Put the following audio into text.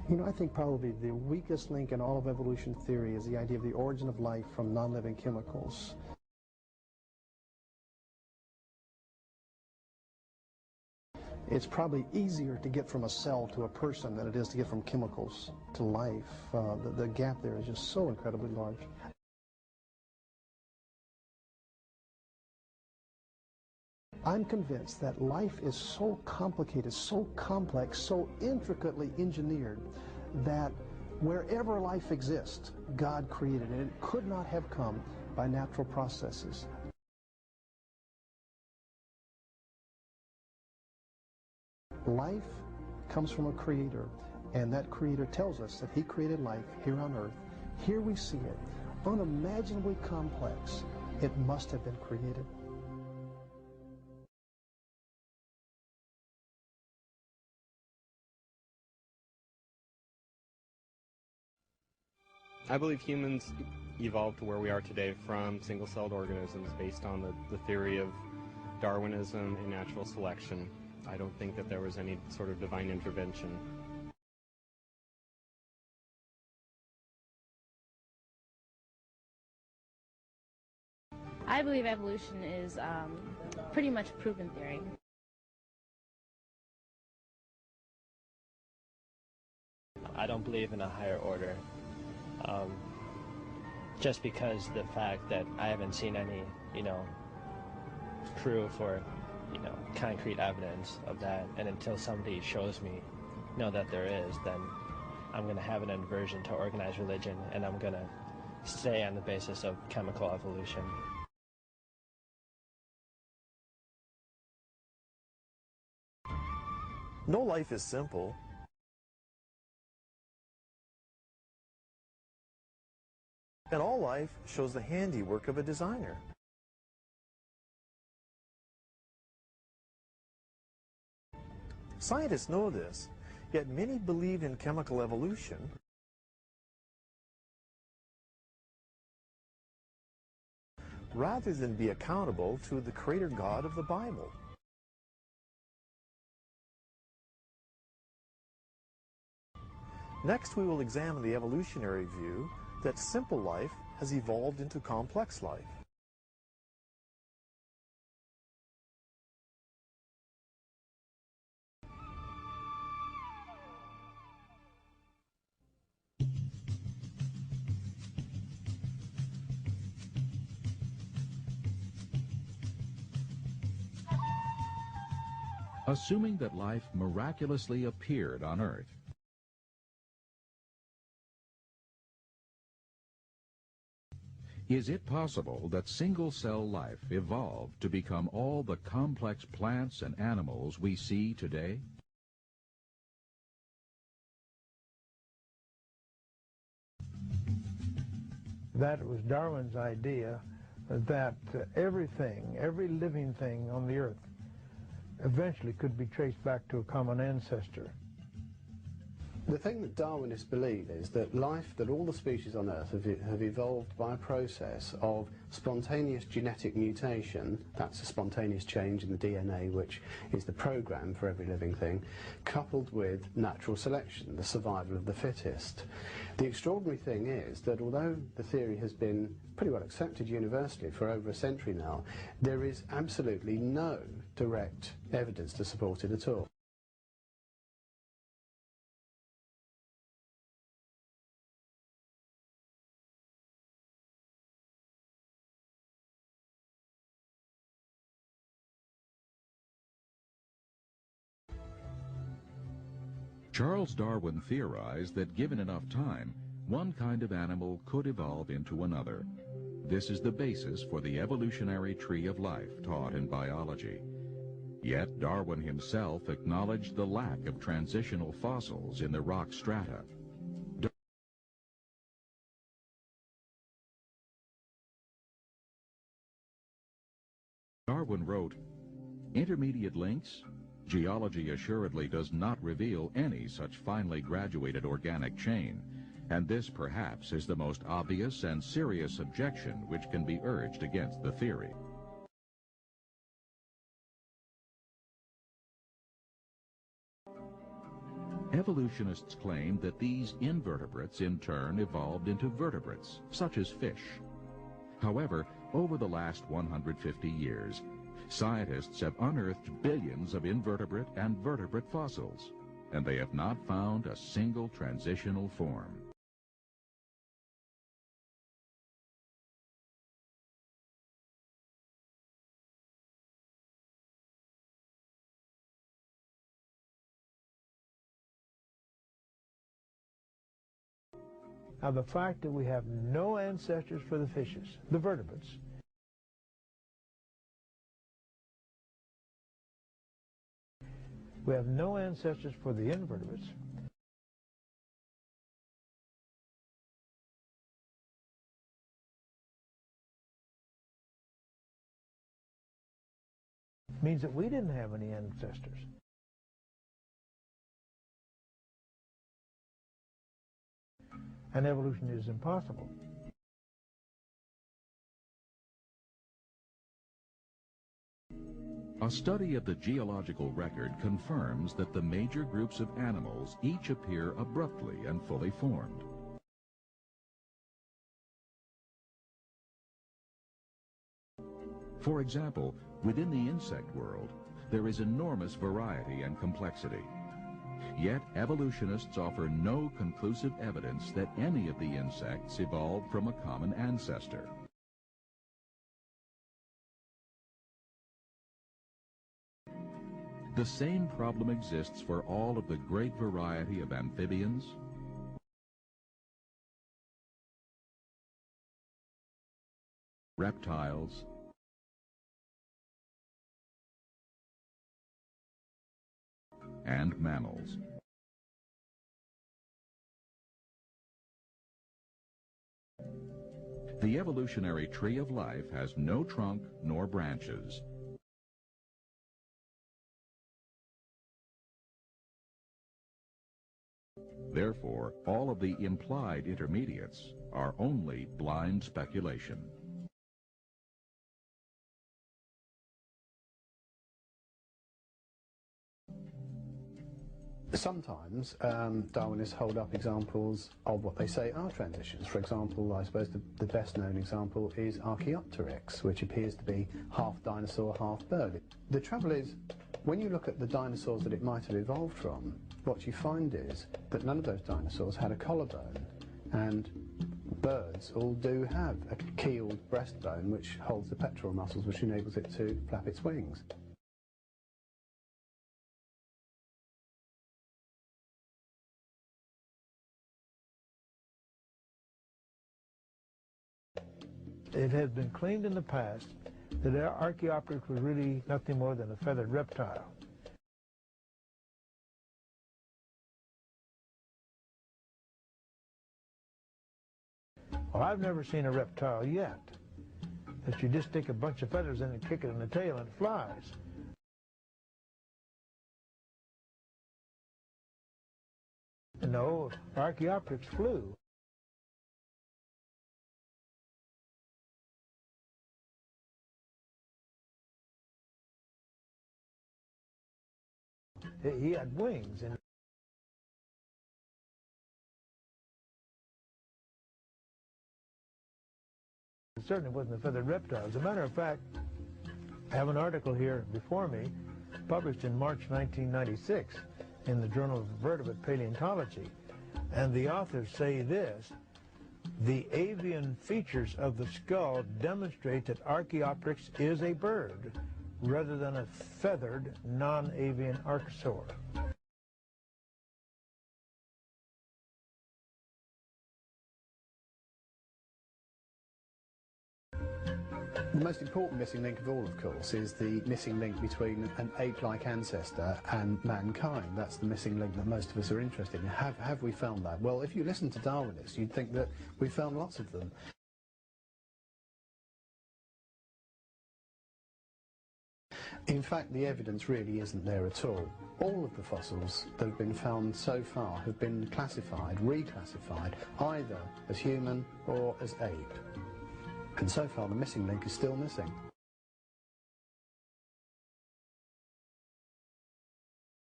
You know, I think probably the weakest link in all of evolution theory is the idea of the origin of life from non-living chemicals. It's probably easier to get from a cell to a person than it is to get from chemicals to life. The gap there is just so incredibly large. I'm convinced that life is so complicated, so complex, so intricately engineered that wherever life exists, God created it. It could not have come by natural processes. Life comes from a creator, and that creator tells us that he created life here on earth. Here we see it, unimaginably complex. It must have been created. I believe humans evolved to where we are today from single-celled organisms based on the theory of Darwinism and natural selection. I don't think that there was any sort of divine intervention. I believe evolution is pretty much a proven theory. I don't believe in a higher order. Just because the fact that I haven't seen any, proof or, concrete evidence of that, and until somebody shows me, that there is, then I'm going to have an aversion to organized religion, and I'm going to stay on the basis of chemical evolution. No life is simple. And all life shows the handiwork of a designer. Scientists know this, yet many believe in chemical evolution rather than be accountable to the Creator God of the Bible. Next, we will examine the evolutionary view that simple life has evolved into complex life. Assuming that life miraculously appeared on Earth, is it possible that single-cell life evolved to become all the complex plants and animals we see today? That was Darwin's idea that everything, every living thing on the earth eventually could be traced back to a common ancestor. The thing that Darwinists believe is that life, that all the species on Earth have evolved by a process of spontaneous genetic mutation, that's a spontaneous change in the DNA, which is the program for every living thing, coupled with natural selection, the survival of the fittest. The extraordinary thing is that although the theory has been pretty well accepted universally for over a century now, there is absolutely no direct evidence to support it at all. Charles Darwin theorized that given enough time, one kind of animal could evolve into another. This is the basis for the evolutionary tree of life taught in biology. Yet Darwin himself acknowledged the lack of transitional fossils in the rock strata. Darwin wrote, "Intermediate links? Geology assuredly does not reveal any such finely graduated organic chain, and this perhaps is the most obvious and serious objection which can be urged against the theory." Evolutionists claim that these invertebrates in turn evolved into vertebrates, such as fish. However, over the last 150 years, scientists have unearthed billions of invertebrate and vertebrate fossils, and they have not found a single transitional form. Now, the fact that we have no ancestors for the fishes, the vertebrates, we have no ancestors for the invertebrates, means that we didn't have any ancestors. And evolution is impossible. A study of the geological record confirms that the major groups of animals each appear abruptly and fully formed. For example, within the insect world, there is enormous variety and complexity. Yet evolutionists offer no conclusive evidence that any of the insects evolved from a common ancestor. The same problem exists for all of the great variety of amphibians, reptiles, and mammals. The evolutionary tree of life has no trunk nor branches. Therefore, all of the implied intermediates are only blind speculation. Sometimes Darwinists hold up examples of what they say are transitions. For example, I suppose the best known example is Archaeopteryx, which appears to be half dinosaur, half bird. The trouble is, when you look at the dinosaurs that it might have evolved from, what you find is that none of those dinosaurs had a collarbone, and birds all do have a keeled breastbone which holds the pectoral muscles, which enables it to flap its wings. It has been claimed in the past that Archaeopteryx was really nothing more than a feathered reptile. Well, I've never seen a reptile yet that you just stick a bunch of feathers in and kick it in the tail and it flies. No, Archaeopteryx flew. He had wings, and it certainly wasn't a feathered reptile. As a matter of fact, I have an article here before me, published in March 1996 in the Journal of Vertebrate Paleontology, and the authors say this: the avian features of the skull demonstrate that Archaeopteryx is a bird rather than a feathered non-avian archosaur. The most important missing link of all, of course, is the missing link between an ape-like ancestor and mankind. That's the missing link that most of us are interested in. Have we found that? Well, if you listen to Darwinists, you'd think that we found lots of them. In fact, the evidence really isn't there at all. All of the fossils that have been found so far have been classified, reclassified, either as human or as ape. And so far the missing link is still missing.